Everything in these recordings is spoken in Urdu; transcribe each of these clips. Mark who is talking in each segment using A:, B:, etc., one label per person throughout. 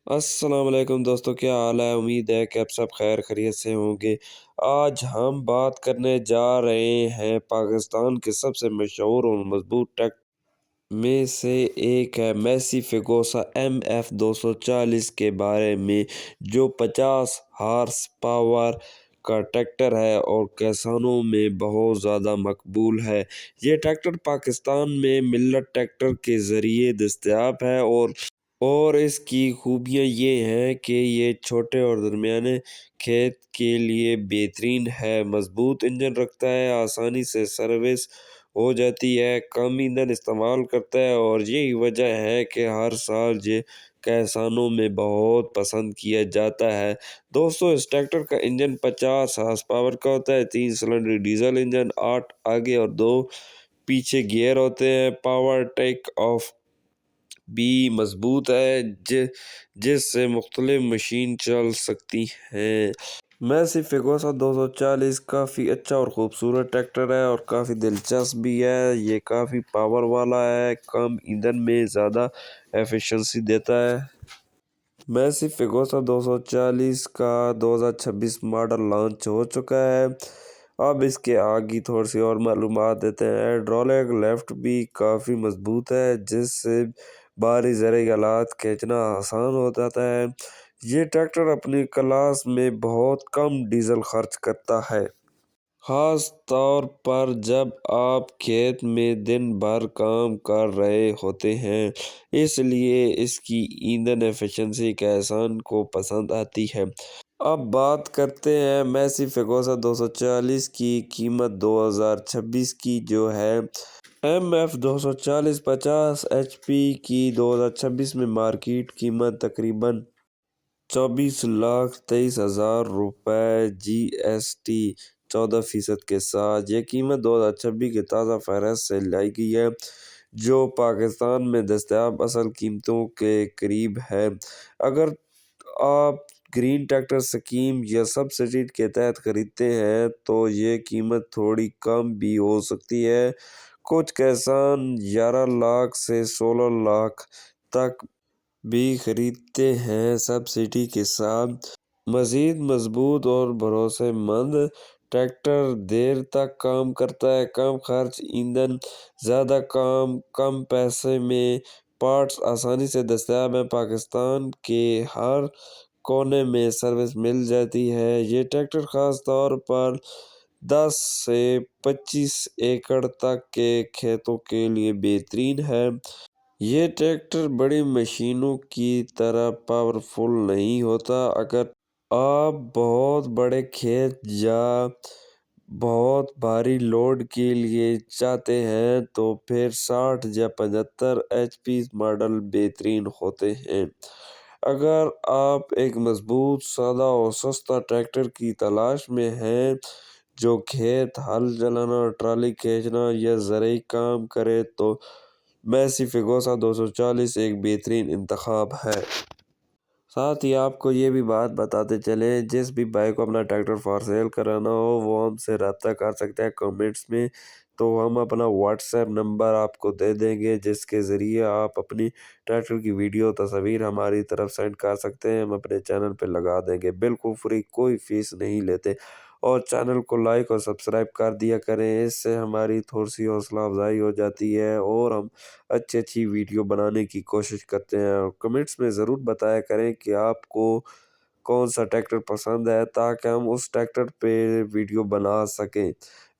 A: السلام علیکم دوستو، کیا حال ہے؟ امید ہے کہ آپ سب خیر خیریت سے ہوں گے۔ آج ہم بات کرنے جا رہے ہیں پاکستان کے سب سے مشہور اور مضبوط ٹریکٹر میں سے ایک ہے میسی فیگوسا MF 240 کے بارے میں، جو 50 ہارس پاور کا ٹریکٹر ہے اور کسانوں میں بہت زیادہ مقبول ہے۔ یہ ٹریکٹر پاکستان میں ملٹ ٹریکٹر کے ذریعے دستیاب ہے اور اس کی خوبیاں یہ ہیں کہ یہ چھوٹے اور درمیانے کھیت کے لیے بہترین ہے، مضبوط انجن رکھتا ہے، آسانی سے سروس ہو جاتی ہے، کم ایندھن استعمال کرتا ہے، اور یہی وجہ ہے کہ ہر سال یہ کسانوں میں بہت پسند کیا جاتا ہے۔ دوستو، اس ٹریکٹر کا انجن 50 ہارس پاور کا ہوتا ہے، 3 سلنڈر ڈیزل انجن، 8 آگے اور 2 پیچھے گیئر ہوتے ہیں۔ پاور ٹیک آف بھی مضبوط ہے جس سے مختلف مشین چل سکتی ہیں۔ میسی فیگوسا 240 کافی اچھا اور خوبصورت ٹریکٹر ہے اور کافی دلچسپ بھی ہے۔ یہ کافی پاور والا ہے، کم ایندھن میں زیادہ ایفیشنسی دیتا ہے۔ میسی فیگوسا 240 کا 2026 ماڈل لانچ ہو چکا ہے۔ اب اس کے آگے تھوڑی سی اور معلومات دیتے ہیں۔ ہائیڈرولک لیفٹ بھی کافی مضبوط ہے، جس سے بھاری زرعی آلات کھینچنا آسان ہو جاتا ہے۔ یہ ٹریکٹر اپنی کلاس میں بہت کم ڈیزل خرچ کرتا ہے، خاص طور پر جب آپ کھیت میں دن بھر کام کر رہے ہوتے ہیں۔ اس لیے اس کی ایندھن ایفیشنسی کسان کو پسند آتی ہے۔ اب بات کرتے ہیں میسی فیگوسا 240 کی قیمت 2026 کی، جو ہے MF 240 50 HP کی 2026 میں مارکیٹ قیمت تقریباً 24,23,000 روپے GST 14% کے ساتھ۔ یہ قیمت 2026 کے تازہ فہرست سے لائی گئی ہے، جو پاکستان میں دستیاب اصل قیمتوں کے قریب ہے۔ اگر آپ گرین ٹریکٹر اسکیم یا سبسڈی کے تحت خریدتے ہیں تو یہ قیمت تھوڑی کم بھی ہو سکتی ہے۔ کچھ کسان 11 لاکھ سے 16 لاکھ تک بھی خریدتے ہیں سبسڈی کے ساتھ۔ مزید مضبوط اور بھروسے مند ٹریکٹر دیر تک کام کرتا ہے، کم خرچ ایندھن، زیادہ کام کم پیسے میں، پارٹس آسانی سے دستیاب ہیں، پاکستان کے ہر کونے میں سروس مل جاتی ہے۔ یہ ٹریکٹر خاص طور پر 10 سے 25 ایکڑ تک کے کھیتوں کے لیے بہترین ہے۔ یہ ٹریکٹر بڑی مشینوں کی طرح پاورفل نہیں ہوتا۔ اگر آپ بہت بڑے کھیت یا بہت بھاری لوڈ کے لیے چاہتے ہیں تو پھر 60 یا 75 HP ماڈل بہترین ہوتے ہیں۔ اگر آپ ایک مضبوط، سادہ اور سستا ٹریکٹر کی تلاش میں ہیں جو کھیت ہل چلانا، ٹرالی کھینچنا یا زرعی کام کرے تو میسی فیگوسا 240 ایک بہترین انتخاب ہے۔ ساتھ ہی آپ کو یہ بھی بات بتاتے چلیں، جس بھی بھائی کو اپنا ٹریکٹر فار سیل کرانا ہو وہ ہم سے رابطہ کر سکتے ہیں کمنٹس میں، تو ہم اپنا واٹس ایپ نمبر آپ کو دے دیں گے، جس کے ذریعے آپ اپنی ٹریکٹر کی ویڈیو تصاویر ہماری طرف سینڈ کر سکتے ہیں، ہم اپنے چینل پہ لگا دیں گے، بالکل فری، کوئی فیس نہیں لیتے۔ اور چینل کو لائک اور سبسکرائب کر دیا کریں، اس سے ہماری تھوڑی سی حوصلہ افزائی ہو جاتی ہے اور ہم اچھی ویڈیو بنانے کی کوشش کرتے ہیں۔ اور کمنٹس میں ضرور بتایا کریں کہ آپ کو کون سا ٹریکٹر پسند ہے، تاکہ ہم اس ٹریکٹر پہ ویڈیو بنا سکیں۔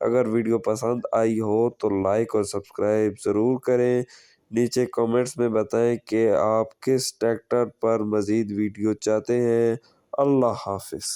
A: اگر ویڈیو پسند آئی ہو تو لائک اور سبسکرائب ضرور کریں۔ نیچے کمنٹس میں بتائیں کہ آپ کس ٹریکٹر پر مزید ویڈیو چاہتے ہیں۔ اللہ حافظ۔